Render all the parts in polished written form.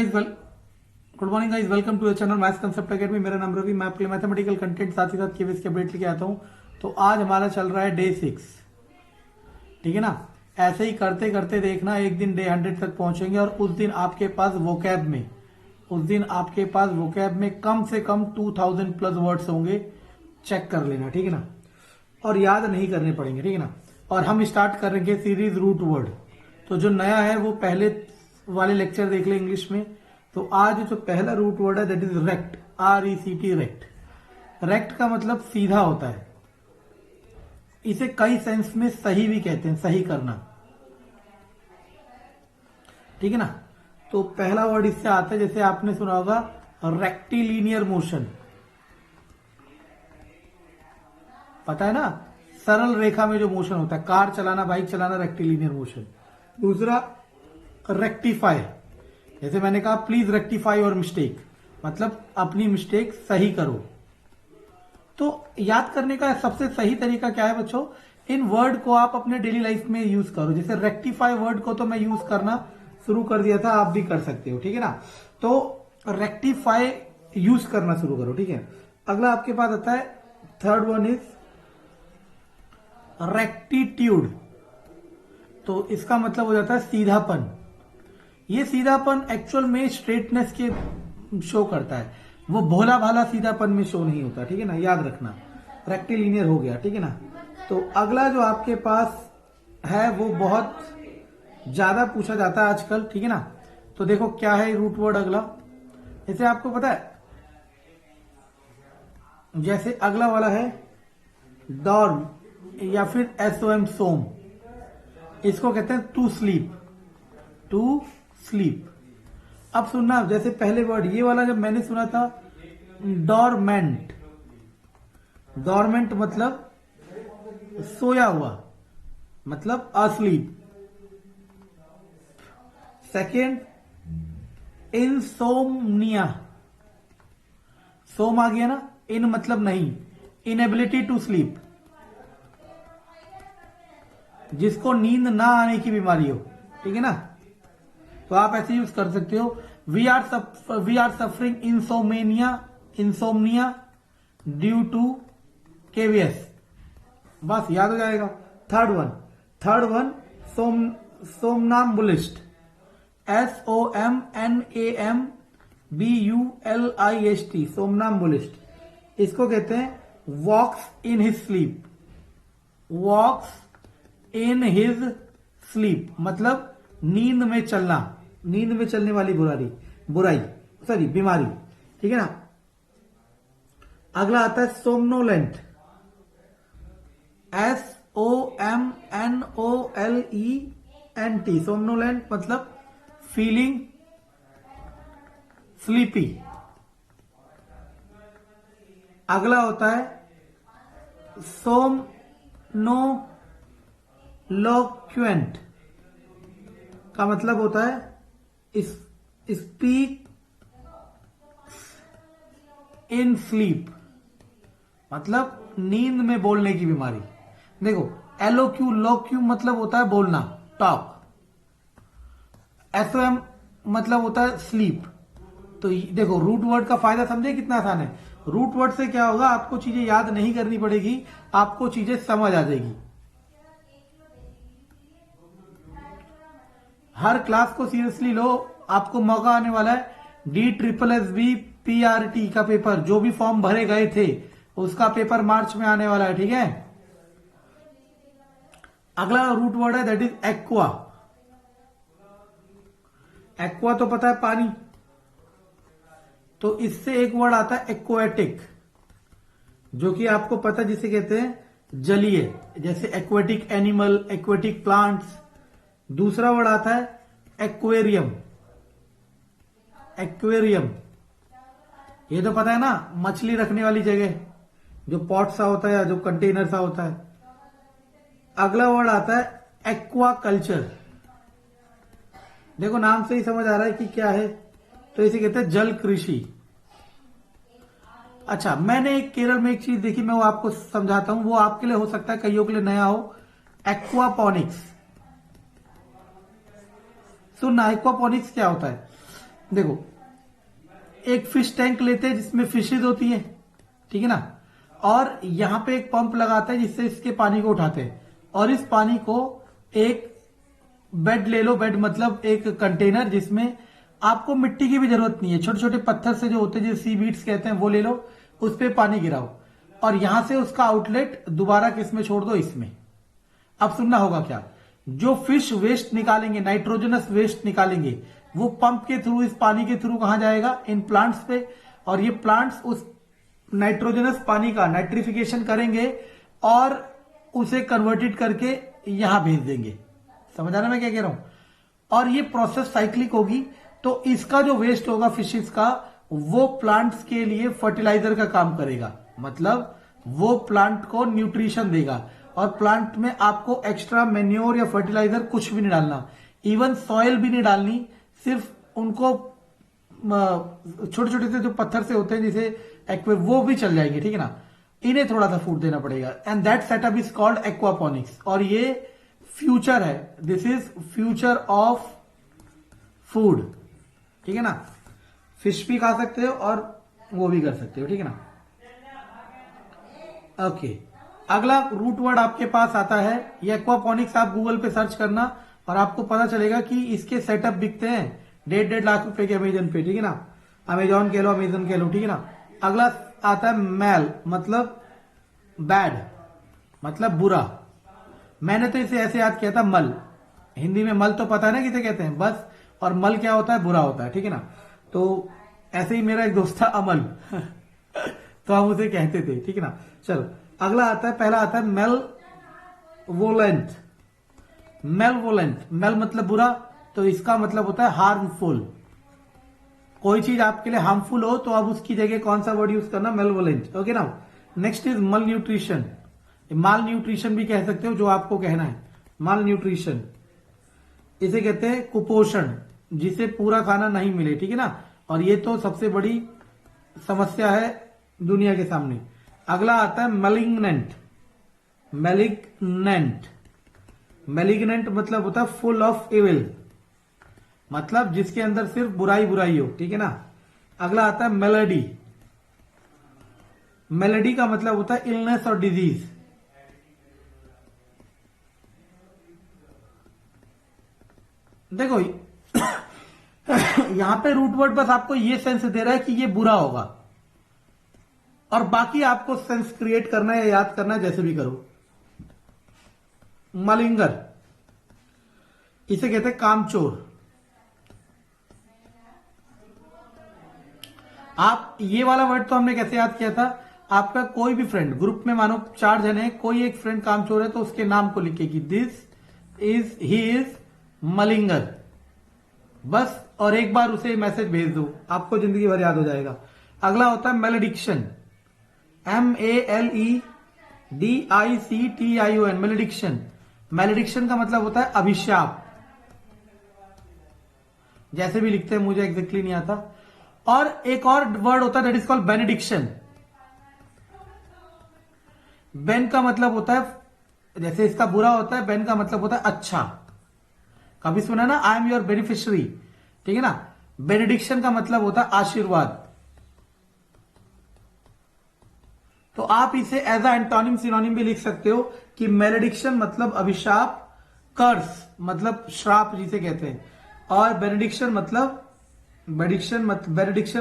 Good morning guys, welcome to the channel maths concept academy. मेरा नाम रवि, मैं आपके लिए मैथमेटिकल कंटेंट साथ ही साथ केवीएस के अपडेट लेके आता हूं। तो आज हमारा चल रहा है डे 6, ठीक है ना। ऐसे ही करते करते देखना, एक दिन डे 100 तक पहुंचेंगे और उस दिन आपके पास वोकैब में कम से कम 2000 प्लस वर्ड्स होंगे। चेक कर लेना, ठीक है ना। और याद नहीं करने पड़ेंगे, ठीक है ना। और हम स्टार्ट करेंगे सीरीज रूट वर्ड। तो जो नया है वो पहले वाले लेक्चर देख ले इंग्लिश में। तो आज जो पहला रूट वर्ड है that is rect, RECT, rect. Rect का मतलब सीधा होता है। इसे कई सेंस में सही भी कहते हैं, सही करना, ठीक है ना। तो पहला वर्ड इससे आता है, जैसे आपने सुना होगा रेक्टिलिनियर मोशन, पता है ना, सरल रेखा में जो मोशन होता है, कार चलाना, बाइक चलाना, रेक्टिलिनियर मोशन। दूसरा रेक्टिफाई, जैसे मैंने कहा प्लीज रेक्टिफाई योर मिस्टेक, मतलब अपनी मिस्टेक सही करो। तो याद करने का सबसे सही तरीका क्या है बच्चों, इन वर्ड को आप अपने डेली लाइफ में यूज करो। जैसे रेक्टिफाई वर्ड को तो मैं यूज करना शुरू कर दिया था, आप भी कर सकते हो, ठीक है ना। तो रेक्टिफाई यूज करना शुरू करो, ठीक है। अगला आपके पास आता है, थर्ड वन इज रेक्टिट्यूड। तो इसका मतलब हो जाता है सीधापन। ये सीधापन एक्चुअल में स्ट्रेटनेस के शो करता है, वो भोला भाला सीधापन में शो नहीं होता, ठीक है ना, याद रखना। रेक्टिलिनियर हो गया, ठीक है ना। तो अगला जो आपके पास है वो बहुत ज्यादा पूछा जाता है आजकल, ठीक है ना। तो देखो क्या है रूट वर्ड अगला, जैसे आपको पता है, जैसे अगला वाला है डॉर्म या फिर SOM, सोम। इसको कहते हैं टू स्लीप। अब सुनना, जैसे पहले वर्ड ये वाला जब मैंने सुना था डॉर्मेंट, मतलब सोया हुआ, मतलब अस्लीप। सेकेंड इंसोम्निया, सोम आ गया ना, इन मतलब नहीं, इनएबिलिटी टू स्लीप, जिसको नींद ना आने की बीमारी हो, ठीक है ना। तो आप ऐसे यूज कर सकते हो, we are suffering insomnia due to KVS, बस याद हो जाएगा। Third one somnambulist, SOMNAMBULIST, somnambulist. इसको कहते हैं वॉक्स इन हिज स्लीप, मतलब नींद में चलने वाली बीमारी, ठीक है ना। अगला आता है सोमनोलेंट, SOMNOLENT, सोमनोलेंट मतलब फीलिंग स्लीपी। अगला होता है सोमनोलोक्वेंट, का मतलब होता है स्पीक इन स्लीप, मतलब नींद में बोलने की बीमारी। देखो लोक्यू मतलब होता है बोलना, टॉक। SOM मतलब होता है स्लीप। तो देखो रूट वर्ड का फायदा समझे कितना आसान है। रूट वर्ड से क्या होगा, आपको चीजें याद नहीं करनी पड़ेगी, आपको चीजें समझ आ जाएगी। हर क्लास को सीरियसली लो, आपको मौका आने वाला है DSSB PRT का पेपर, जो भी फॉर्म भरे गए थे उसका पेपर मार्च में आने वाला है, ठीक है। अगला रूट वर्ड है दैट इज एक्वा। एक्वा तो पता है पानी, तो इससे एक वर्ड आता है एक्वेटिक, जो कि आपको पता है जिसे कहते हैं जलीय, जैसे एक्वेटिक एनिमल, एक्वेटिक प्लांट्स। दूसरा वर्ड आता है एक्वेरियम, ये तो पता है ना, मछली रखने वाली जगह, जो पॉट सा होता है या जो कंटेनर सा होता है। अगला वर्ड आता है एक्वाकल्चर, देखो नाम से ही समझ आ रहा है कि क्या है, तो इसे कहते हैं जल कृषि। अच्छा, मैंने केरल में एक चीज देखी, मैं वो आपको समझाता हूं, वो आपके लिए हो सकता है, कईयों के लिए नया हो। एक्वापॉनिक्स, सुनना, एक्वापॉनिक्स क्या होता है। देखो, एक फिश टैंक लेते हैं जिसमें फिशेज होती है, ठीक है ना, और यहां पे एक पंप लगाता है जिससे इसके पानी को उठाते हैं, और इस पानी को एक बेड ले लो, बेड मतलब एक कंटेनर जिसमें आपको मिट्टी की भी जरूरत नहीं है, छोटे छोटे पत्थर से जो होते हैं, जो सी बीड्स कहते हैं, वो ले लो, उस पर पानी गिराओ, और यहां से उसका आउटलेट दोबारा किसमें छोड़ दो, इसमें। अब सुनना होगा क्या, जो फिश वेस्ट निकालेंगे, नाइट्रोजनस वेस्ट निकालेंगे, वो पंप के थ्रू, इस पानी के थ्रू कहां जाएगा, इन प्लांट्स पे, और ये प्लांट्स उस नाइट्रोजनस पानी का नाइट्रिफिकेशन करेंगे और उसे कन्वर्टेड करके यहां भेज देंगे। समझ आ रहा है मैं क्या कह रहा हूं। और ये प्रोसेस साइक्लिक होगी, तो इसका जो वेस्ट होगा फिशेस का, वो प्लांट्स के लिए फर्टिलाइजर का काम करेगा, मतलब वो प्लांट को न्यूट्रिशन देगा, और प्लांट में आपको एक्स्ट्रा मेन्योर या फर्टिलाइजर कुछ भी नहीं डालना, इवन सॉइल भी नहीं डालनी, सिर्फ उनको छोटे छोटे से जो पत्थर से होते हैं जिसे एक्वे, वो भी चल जाएंगे, ठीक है ना, इन्हें थोड़ा सा फूड देना पड़ेगा, and that setup is called aquaponics. और ये फ्यूचर है, this is future of food, ठीक है ना, फिश भी खा सकते हो और वो भी कर सकते हो, ठीक है ना। ओके, अगला रूट वर्ड आपके पास आता है, ये एक्वापोनिक्स, आप गूगल पे सर्च करना और आपको पता चलेगा कि इसके सेटअप बिकते हैं 1.5 लाख रुपए के अमेजन पे, ठीक है ना, अमेजॉन कह लो, अमेजन कह लो, ठीक है ना। अगला आता है मैल, मतलब बैड, मतलब बुरा। मैंने तो इसे ऐसे याद किया था, मल, हिंदी में मल तो पता है ना किसे कहते हैं, बस, और मल क्या होता है, बुरा होता है, ठीक है ना। तो ऐसे ही मेरा एक दोस्त था अमल तो हम उसे कहते थे, ठीक है ना। चलो अगला आता है, पहला आता है malevolent. Malevolent, mal मतलब बुरा, तो इसका मतलब होता है हार्मफुल। कोई चीज आपके लिए हार्मफुल हो तो आप उसकी जगह कौन सा वर्ड यूज करना, मेल वोलेंट, ओके ना। नेक्स्ट इज मल न्यूट्रिशन, माल न्यूट्रिशन भी कह सकते हो, जो आपको कहना है माल न्यूट्रिशन। इसे कहते हैं कुपोषण, जिसे पूरा खाना नहीं मिले, ठीक है ना, और ये तो सबसे बड़ी समस्या है दुनिया के सामने। अगला आता है मैलिग्नेंट। मैलिग्नेंट, मैलिग्नेंट मतलब होता है फुल ऑफ इविल, मतलब जिसके अंदर सिर्फ बुराई बुराई हो, ठीक है ना। अगला आता है मेलेडी। मेलेडी का मतलब होता है इलनेस और डिजीज। देखो यहां पे रूट वर्ड बस आपको ये सेंस दे रहा है कि ये बुरा होगा, और बाकी आपको सेंस क्रिएट करना है या याद करना है, जैसे भी करो। मलिंगर, इसे कहते हैं कामचोर। आप ये वाला वर्ड तो हमने कैसे याद किया था, आपका कोई भी फ्रेंड, ग्रुप में मानो 4 जने हैं, कोई एक फ्रेंड कामचोर है तो उसके नाम को लिखे कि दिस इज, ही इज मलिंगर, बस, और एक बार उसे मैसेज भेज दो, आपको जिंदगी भर याद हो जाएगा। अगला होता है मेलेडिक्शन, MELEDICTION, मेलेडिक्शन। मेलेडिक्शन का मतलब होता है अभिशाप, जैसे भी लिखते हैं, मुझे एग्जैक्टली नहीं आता। और एक और वर्ड होता है that is called benediction. Ben का मतलब होता है, जैसे इसका बुरा होता है, बेन का मतलब होता है अच्छा। कभी सुना ना, आई एम योर बेनिफिशियरी, ठीक है ना। बेनेडिक्शन का मतलब होता है आशीर्वाद। तो आप इसे एज अ एंटोनिम सिनोनिम भी लिख सकते हो कि मेलेडिक्शन मतलब अभिशाप, कर्स मतलब श्राप जिसे कहते हैं, और बेनेडिक्शन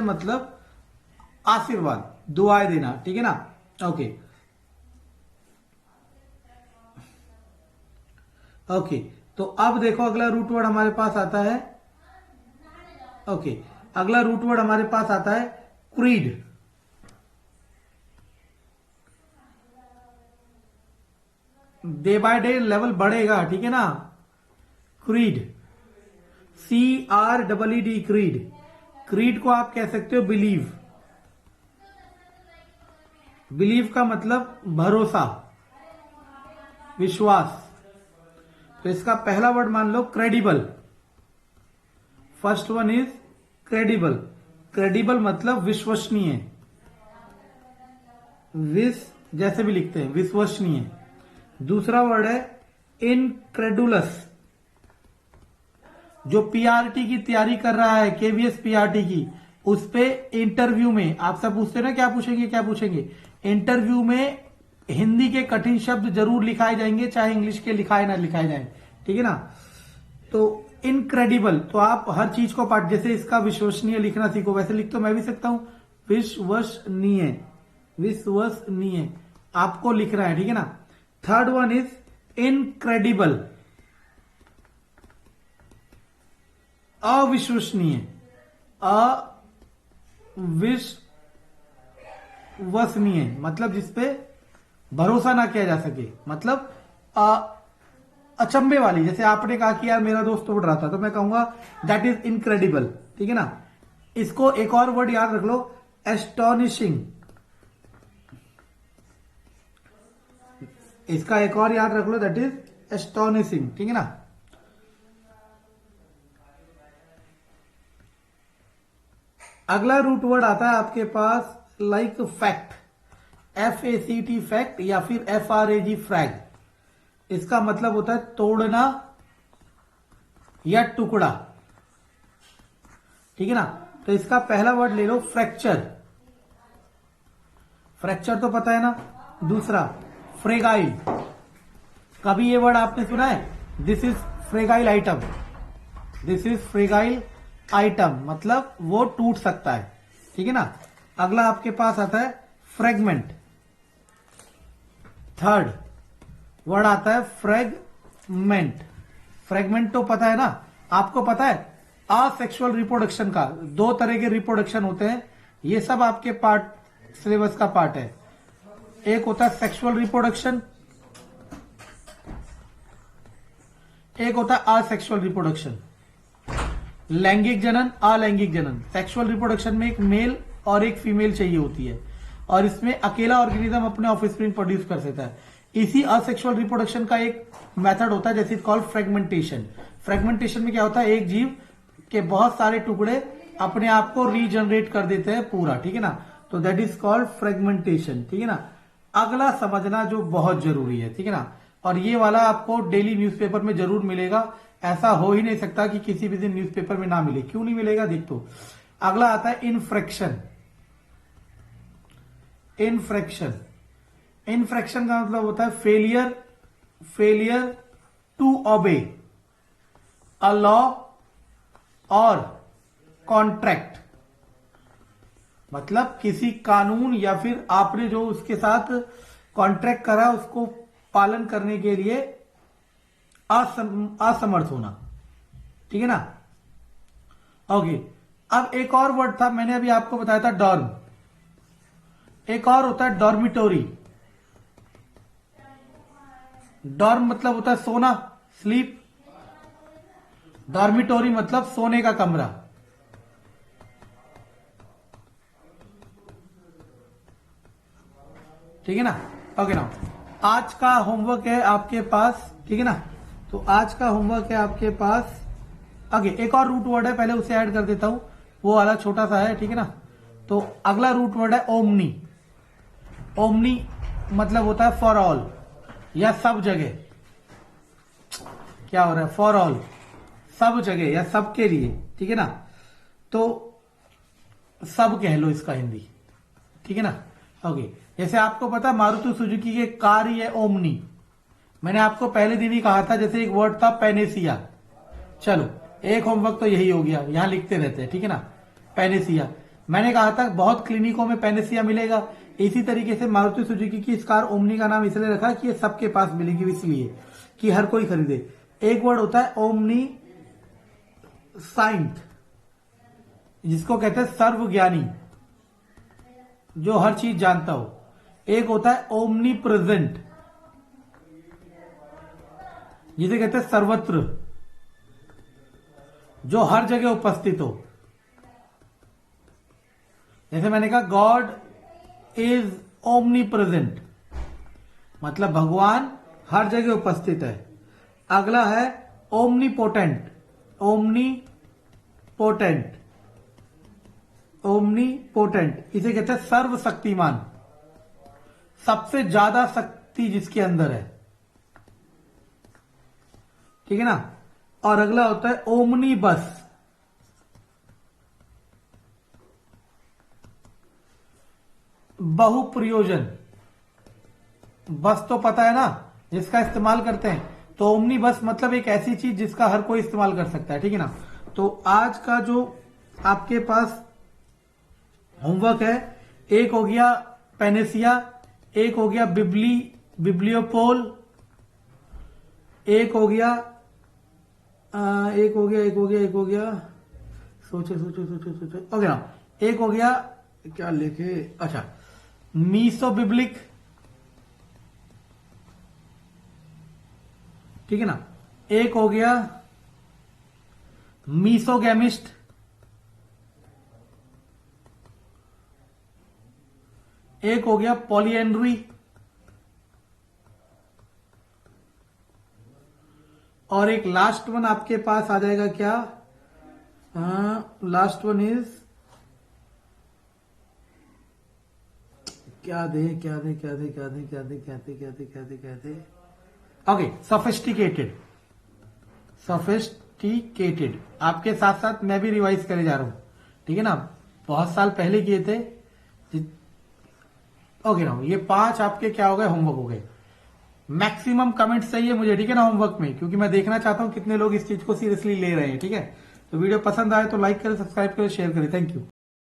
मतलब आशीर्वाद, दुआएं देना, ठीक है ना। ओके ओके, तो अब देखो अगला रूट वर्ड हमारे पास आता है, ओके, अगला रूट वर्ड हमारे पास आता है creed. Day by day level बढ़ेगा, ठीक है ना। Creed, CREED, creed. क्रीड को आप कह सकते हो बिलीव। बिलीव का मतलब भरोसा, विश्वास। तो इसका पहला वर्ड मान लो credible. First one is credible. Credible मतलब विश्वसनीय, जैसे भी लिखते हैं, विश्वसनीय। दूसरा वर्ड है इनक्रेडुलस, जो पीआरटी की तैयारी कर रहा है, केवीएस पीआरटी की, उस पे इंटरव्यू में आपसे पूछते ना क्या पूछेंगे क्या पूछेंगे, इंटरव्यू में हिंदी के कठिन शब्द जरूर लिखाए जाएंगे, चाहे इंग्लिश के लिखाए ना लिखाए जाए, ठीक है ना। तो इनक्रेडिबल, तो आप हर चीज को पाठ, जैसे इसका विश्वसनीय लिखना सीखो, वैसे लिख तो मैं भी सकता हूं, विश्वसनीय, विश्वसनीय आपको लिखना है, ठीक है ना। थर्ड वन इज इनक्रेडिबल, अविश्वसनीय, अविश्वसनीय मतलब जिसपे भरोसा ना किया जा सके, मतलब अचंभे वाली, जैसे आपने कहा कि यार मेरा दोस्त उड़ रहा था, तो मैं कहूंगा दैट इज इनक्रेडिबल, ठीक है ना। इसको एक और वर्ड याद रख लो, एस्टॉनिशिंग, इसका एक और याद रख लो, दैट इज एस्टॉनिशिंग, ठीक है ना। अगला रूट वर्ड आता है आपके पास लाइक फैक्ट, FACT फैक्ट, या फिर FRAG फ्रैग। इसका मतलब होता है तोड़ना या टुकड़ा, ठीक है ना। तो इसका पहला वर्ड ले लो फ्रैक्चर, फ्रैक्चर तो पता है ना। दूसरा फ्रेगाइल, कभी ये वर्ड आपने सुना है, this is fragile item, this is fragile item मतलब वो टूट सकता है, ठीक है ना। अगला आपके पास आता है फ्रेगमेंट, थर्ड वर्ड आता है फ्रेगमेंट। फ्रेगमेंट तो पता है ना, आपको पता है असेक्सुअल रिप्रोडक्शन का 2 तरह के रिप्रोडक्शन होते हैं, ये सब आपके पार्ट सिलेबस का पार्ट है। एक होता है सेक्सुअल रिप्रोडक्शन, एक होता है असेक्सुअल रिप्रोडक्शन। लैंगिक जनन, अलैंगिक जनन। सेक्सुअल रिप्रोडक्शन में एक मेल और एक फीमेल चाहिए होती है, और इसमें अकेला ऑर्गेनिज्म अपने ऑफस्प्रिंग प्रोड्यूस कर सकता है। इसी असेक्सुअल रिप्रोडक्शन का एक मेथड होता है जैसे कॉल्ड फ्रेगमेंटेशन। फ्रेगमेंटेशन में क्या होता है, एक जीव के बहुत सारे टुकड़े अपने आप को रीजनरेट कर देते हैं पूरा, ठीक है ना। तो दैट इज कॉल्ड फ्रेगमेंटेशन, ठीक है ना। अगला समझना जो बहुत जरूरी है, ठीक है ना, और ये वाला आपको डेली न्यूज़पेपर में जरूर मिलेगा, ऐसा हो ही नहीं सकता कि किसी भी दिन न्यूज़पेपर में ना मिले। क्यों नहीं मिलेगा, देख तो। अगला आता है इनफ्रैक्शन, इनफ्रैक्शन, इनफ्रैक्शन का मतलब होता है failure, failure to obey a law और कॉन्ट्रैक्ट, मतलब किसी कानून या फिर आपने जो उसके साथ कॉन्ट्रैक्ट करा उसको पालन करने के लिए असमर्थ होना, ठीक है ना। ओके, अब एक और वर्ड था, मैंने अभी आपको बताया था डॉर्म, एक और होता है डॉर्मिटोरी। डॉर्म मतलब होता है सोना, स्लीप, डॉर्मिटोरी मतलब सोने का कमरा, ठीक है ना। ओके ना, आज का होमवर्क है आपके पास, ठीक है ना। तो आज का होमवर्क है आपके पास, आगे एक और रूट वर्ड है, पहले उसे ऐड कर देता हूं, वो वाला छोटा सा है, ठीक है ना। तो अगला रूट वर्ड है ओमनी। ओमनी मतलब होता है फॉर ऑल या सब जगह, क्या हो रहा है, फॉर ऑल सब जगह या सबके लिए, ठीक है ना। तो सब कह लो इसका हिंदी, ठीक है ना। ओके, जैसे आपको पता मारुति सुजुकी के कार ही है ओमनी। मैंने आपको पहले दिन ही कहा था, जैसे एक वर्ड था पेनेसिया। चलो एक होमवर्क तो यही हो गया, यहां लिखते रहते हैं, ठीक है ना। पेनेसिया मैंने कहा था बहुत क्लिनिकों में पेनेसिया मिलेगा, इसी तरीके से मारुति सुजुकी की इस कार ओमनी का नाम इसलिए रखा कि ये सबके पास मिलेगी, इसलिए कि हर कोई खरीदे। एक वर्ड होता है ओमनी साइंट, जिसको कहते हैं सर्वज्ञानी, जो हर चीज जानता हो। एक होता है ओमनी प्रेजेंट, जिसे कहते हैं सर्वत्र, जो हर जगह उपस्थित हो। जैसे मैंने कहा गॉड इज ओमनी प्रेजेंट, मतलब भगवान हर जगह उपस्थित है। अगला है omni potent, omni potent, omni potent, इसे कहते हैं सर्वशक्तिमान, सबसे ज्यादा शक्ति जिसके अंदर है, ठीक है ना। और अगला होता है ओमनी बस। बहुप्रयोजन। बस तो पता है ना, जिसका इस्तेमाल करते हैं। तो ओमनी बस मतलब एक ऐसी चीज जिसका हर कोई इस्तेमाल कर सकता है, ठीक है ना। तो आज का जो आपके पास होमवर्क है, एक हो गया पेनेसिया, एक हो गया बिब्लियोपोल, एक हो गया एक हो गया सोचो सोचो सोचो सोचो, हो गया एक हो गया, क्या लिखे, अच्छा मीसो बिब्लिक, ठीक है ना। एक हो गया मीसोगैमिस्ट, एक हो गया पॉलीएंड्री, और एक लास्ट वन आपके पास आ जाएगा क्या, लास्ट वन इज क्या दे क्या दे क्या दे क्या दे क्या दे क्या दे क्या दे क्या दे क्या दे, ओके सोफिस्टिकेटेड। सोफिस्टिकेटेड आपके साथ साथ मैं भी रिवाइज करे जा रहा हूं, ठीक है ना, बहुत साल पहले किए थे। ओके ना, ये 5 आपके क्या हो गए, होमवर्क हो गए। मैक्सिमम कमेंट्स चाहिए मुझे, ठीक है ना, होमवर्क में, क्योंकि मैं देखना चाहता हूं कितने लोग इस चीज को सीरियसली ले रहे हैं, ठीक है। तो वीडियो पसंद आए तो लाइक करें, सब्सक्राइब करें, शेयर करें। Thank you.